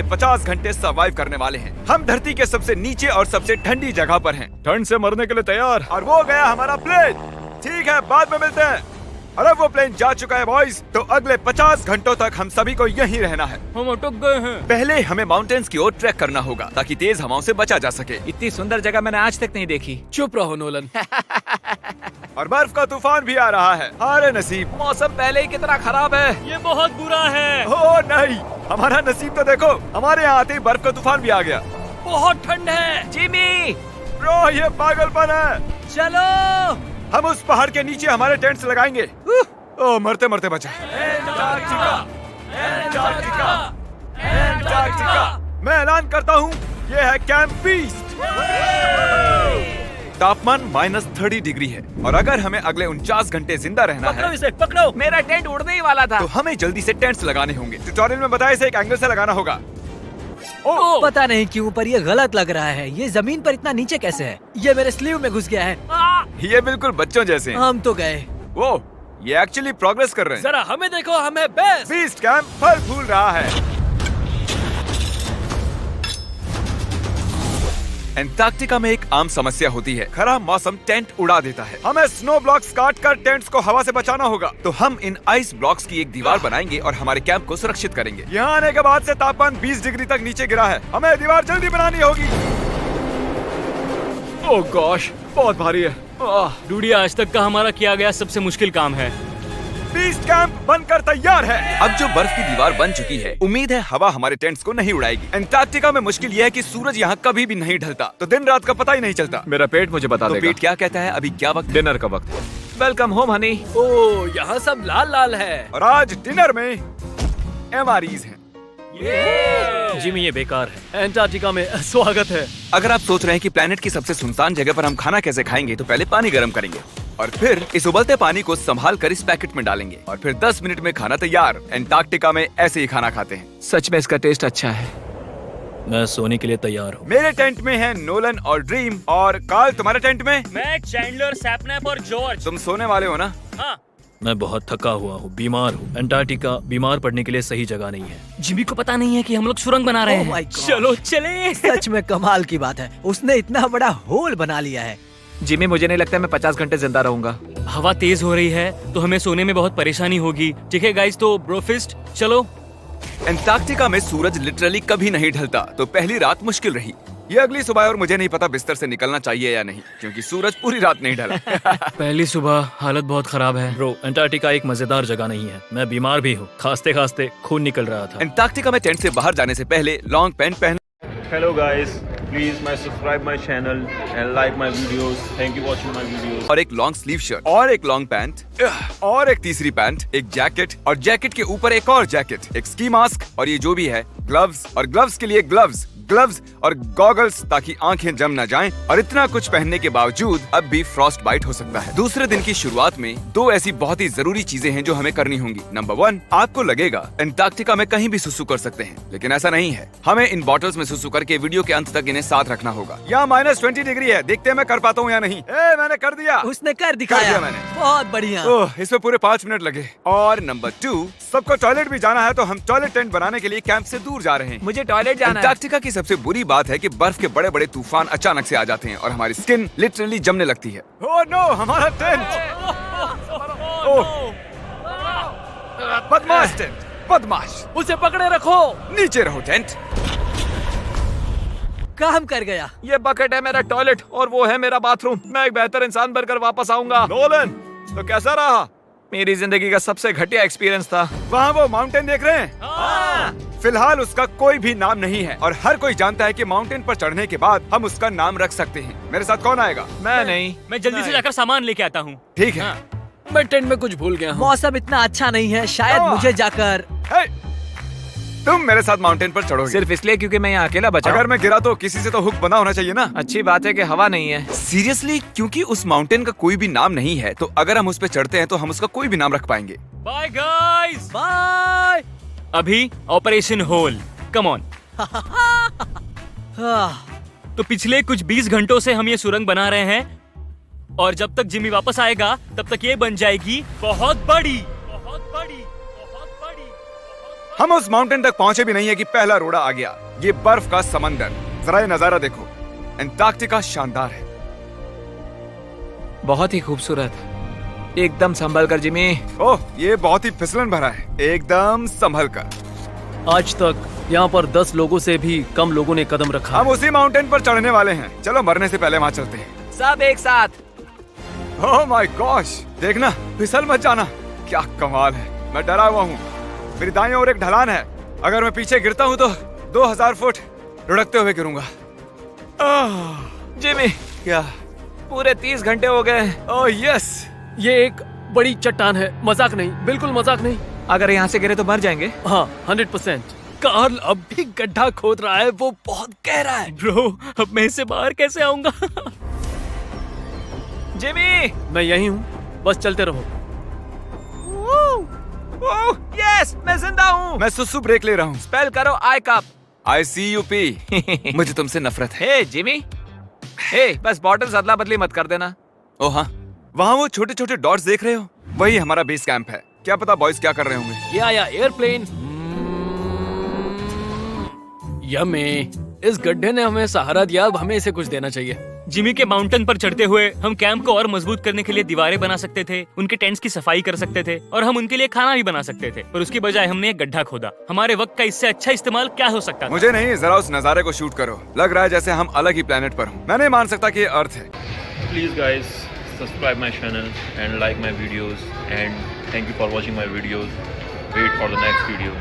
50 घंटे सर्वाइव करने वाले हैं। हम धरती के सबसे नीचे और सबसे ठंडी जगह पर हैं। ठंड से मरने के लिए तैयार। और वो गया हमारा प्लेन। ठीक है, बाद में मिलते हैं। अरे वो प्लेन जा चुका है बॉयज। तो अगले 50 घंटों तक हम सभी को यहीं रहना है। हम अटक गए हैं। पहले हमें माउंटेन्स की ओर ट्रैक करना होगा ताकि तेज हवाओं से बचा जा सके। इतनी सुंदर जगह मैंने आज तक नहीं देखी। चुप रहो नोलन। और बर्फ का तूफान भी आ रहा है। अरे नसीब, मौसम पहले ही कितना खराब है। ये बहुत बुरा है। ओ नहीं, हमारा नसीब तो देखो, हमारे यहाँ आते ही बर्फ का तूफान भी आ गया। बहुत ठंड है। जिमी, ब्रो ये पागलपन है। चलो। हम उस पहाड़ के नीचे हमारे टेंट्स लगाएंगे। ओ मरते मरते बचा। मैं ऐलान करता हूँ, ये है कैंप बीस्ट। तापमान -30 डिग्री है और अगर हमें अगले 49 घंटे जिंदा रहना है, इसे पकड़ो। मेरा टेंट उड़ने ही वाला था। तो हमें जल्दी से टेंट्स लगाने होंगे। ट्यूटोरियल में बताया इसे एक एंगल से लगाना होगा। पता नहीं क्यों पर ये गलत लग रहा है। ये जमीन पर इतना नीचे कैसे है? ये मेरे स्लीव में घुस गया है। ये बिल्कुल बच्चों जैसे हैं। हम तो गए। वो ये एक्चुअली प्रोग्रेस कर रहे हैं। जरा हमें देखो, हमें बेस्ट। बीस्ट कैंप फल फूल रहा है। एंटार्क्टिका में एक आम समस्या होती है, खराब मौसम टेंट उड़ा देता है। हमें स्नो ब्लॉक्स काट कर टेंट्स को हवा से बचाना होगा। तो हम इन आइस ब्लॉक्स की एक दीवार बनाएंगे और हमारे कैंप को सुरक्षित करेंगे। यहाँ आने के बाद से तापमान 20 डिग्री तक नीचे गिरा है। हमें दीवार जल्दी बनानी होगी। ओह गॉश, बहुत भारी है। डूडी, आज तक का हमारा किया गया सबसे मुश्किल काम है। बीस्ट कैंप बनकर तैयार है। अब जो बर्फ की दीवार बन चुकी है, उम्मीद है हवा हमारे टेंट्स को नहीं उड़ाएगी। एंटार्क्टिका में मुश्किल यह है कि सूरज यहाँ कभी भी नहीं ढलता, तो दिन रात का पता ही नहीं चलता। मेरा पेट मुझे बता तो देगा। पेट क्या कहता है? अभी क्या वक्त? डिनर का वक्त है। Welcome home Honey. ओह, यहाँ सब लाल लाल है। और आज डिनर में MREs हैं। जिमी, ये बेकार है। एंटार्क्टिका में स्वागत है। अगर आप सोच रहे हैं कि प्लेनेट की सबसे सुनसान जगह पर हम खाना कैसे खाएंगे, तो पहले पानी गर्म करेंगे और फिर इस उबलते पानी को संभाल कर इस पैकेट में डालेंगे और फिर 10 मिनट में खाना तैयार। एंटार्क्टिका में ऐसे ही खाना खाते हैं। सच में इसका टेस्ट अच्छा है। मैं सोने के लिए तैयार हूँ। मेरे टेंट में है नोलन और ड्रीम। और कार्ल, तुम्हारे टेंट में? मैं, चैंडलर, सैपनैप और जॉर्ज। तुम सोने वाले हो ना? हाँ। मैं बहुत थका हुआ हूँ, बीमार हूँ। एंटार्क्टिका बीमार पड़ने के लिए सही जगह नहीं है। जिमी को पता नहीं है कि हम लोग सुरंग बना रहे Oh my हैं। God. चलो चले। सच में कमाल की बात है, उसने इतना बड़ा होल बना लिया है। जिमी, मुझे नहीं लगता मैं 50 घंटे जिंदा रहूंगा। हवा तेज हो रही है तो हमें सोने में बहुत परेशानी होगी। ठीक है गाइस, तो ब्रोफिस्ट चलो। एंटार्क्टिका में सूरज लिटरली कभी नहीं ढलता, तो पहली रात मुश्किल रही। ये अगली सुबह और मुझे नहीं पता बिस्तर से निकलना चाहिए या नहीं, क्योंकि सूरज पूरी रात नहीं ढला। पहली सुबह हालत बहुत खराब है। ब्रो, एंटार्क्टिका एक मजेदार जगह नहीं है। मैं बीमार भी हूँ, खांसते खांसते खून निकल रहा था। एंटार्क्टिका में टेंट से बाहर जाने से पहले लॉन्ग पैंट पहन। Hello guys, please subscribe my channel and like my videos. Thank you for watching my videos. और एक लॉन्ग स्लीव शर्ट और एक लॉन्ग पैंट और एक तीसरी पैंट, एक जैकेट और जैकेट के ऊपर एक और जैकेट, एक स्की मास्क और ये जो भी है ग्लव्स और ग्लव्स के लिए ग्लव्स और गॉगल्स ताकि आंखें जम न जाएं। और इतना कुछ पहनने के बावजूद अब भी फ्रॉस्ट बाइट हो सकता है। दूसरे दिन की शुरुआत में 2 ऐसी बहुत ही जरूरी चीजें हैं जो हमें करनी होंगी। नंबर 1, आपको लगेगा एंटार्क्टिका में कहीं भी सुसु कर सकते हैं, लेकिन ऐसा नहीं है। हमें इन बॉटल्स में सुसु करके वीडियो के अंत तक इन्हें साथ रखना होगा। यहाँ -20 डिग्री है, देखते हैं मैं कर पाता हूँ या नहीं। मैंने कर दिया। उसने कर दिखाया। दिया मैंने। बहुत बढ़िया। इसमें पूरे 5 मिनट लगे। और नंबर 2, सबको टॉयलेट भी जाना है, तो हम टॉयलेट टेंट बनाने के लिए कैंप से दूर जा रहे हैं। मुझे टॉयलेट जाना है। एंटार्क्टिका की सबसे बुरी बात है कि बर्फ के बड़े बड़े तूफान अचानक से आ जाते हैं और हमारी स्किन लिटरली जमने लगती है। ओह नो, हमारा टेंट! बदमाश टेंट, बदमाश! उसे पकड़े रखो। नीचे रहो टेंट। काम कर गया। ये बकेट है मेरा टॉयलेट और वो है मेरा बाथरूम। मैं एक बेहतर इंसान बनकर वापस आऊंगा। नोलन, तो कैसा रहा? मेरी जिंदगी का सबसे घटिया एक्सपीरियंस था। वहाँ वो माउंटेन देख रहे हैं? फिलहाल उसका कोई भी नाम नहीं है और हर कोई जानता है कि माउंटेन पर चढ़ने के बाद हम उसका नाम रख सकते हैं। मेरे साथ कौन आएगा? मैं नहीं। मैं जल्दी से जाकर सामान लेके आता हूँ। ठीक है। मैं टेंट में कुछ भूल गया हूँ। मौसम इतना अच्छा नहीं है, शायद मुझे जाकर। तुम मेरे साथ माउंटेन पर चढ़ोगे सिर्फ इसलिए क्योंकि मैं यहाँ अकेला बचा। अगर मैं गिरा तो किसी से तो हुक बंधा होना चाहिए ना। अच्छी बात है कि हवा नहीं है। सीरियसली, क्योंकि उस माउंटेन का कोई भी नाम नहीं है, तो अगर हम उस पे चढ़ते हैं तो हम उसका कोई भी नाम रख पाएंगे। Bye guys, bye. अभी ऑपरेशन होल, कम ऑन। तो पिछले कुछ 20 घंटों से हम ये सुरंग बना रहे हैं और जब तक जिमी वापस आएगा तब तक ये बन जाएगी बहुत बड़ी, बहुत बड़ी, बहुत बड़ी, बहुत हम उस माउंटेन तक पहुंचे भी नहीं है कि पहला रोड़ा आ गया। ये बर्फ का समंदर, जरा ये नजारा देखो। एंटार्क्टिका शानदार है। बहुत ही खूबसूरत। एकदम संभल कर जिमी। ओह, ये बहुत ही फिसलन भरा है। एकदम संभल कर। आज तक यहाँ पर 10 लोगों से भी कम लोगों ने कदम रखा हम है। उसी माउंटेन पर चढ़ने वाले हैं। चलो मरने से पहले वहां चलते हैं। सब एक साथ। ओह माय गॉश, देखना, फिसल मत जाना। क्या कमाल है। मैं डरा हुआ हूँ। मेरी दाईं ओर एक ढलान है। अगर मैं पीछे गिरता हूँ तो 2000 फुट लुढ़कते हुए गिरूंगा। जिमी, क्या? पूरे 30 घंटे हो गए। Oh yes. ये एक बड़ी चट्टान है, मजाक नहीं, बिल्कुल मजाक नहीं। अगर यहाँ से गिरे तो मर जाएंगे। हाँ, 100%। कार्ल अब भी गड्ढा खोद रहा है, वो बहुत गहरा है। ब्रो, अब मैं इससे बाहर कैसे आऊंगा? जिमी, मैं यही हूँ, बस चलते रहो। यस, मैं जिंदा हूँ। मैं सुसु ब्रेक ले रहा हूँ। स्पेल करो आई कप। ICUP। मुझे तुमसे नफरत है। हे जिमी, हे बस बॉटल्स अदला बदली मत कर देना। ओ हाँ, वहाँ वो छोटे छोटे डॉट्स देख रहे हो? वही हमारा बेस कैंप है। क्या पता बॉयज क्या कर रहे होंगे। ये आया एयरप्लेन। यम्मी, इस गड्ढे ने हमें सहारा दिया, अब हमें इसे कुछ देना चाहिए। जिमी के माउंटेन पर चढ़ते हुए हम कैंप को और मजबूत करने के लिए दीवारें बना सकते थे, उनके टेंट्स की सफाई कर सकते थे और हम उनके लिए खाना भी बना सकते थे, पर उसकी बजाय हमने एक गड्ढा खोदा। हमारे वक्त का इससे अच्छा इस्तेमाल क्या हो सकता था? मुझे नहीं, जरा उस नजारे को शूट करो। लग रहा है जैसे हम अलग ही प्लेनेट पर हूँ। मैं नहीं मान सकता कि ये अर्थ है। Please guys, subscribe my channel and like my videos, and thank you for watching my videos. Wait for the next video.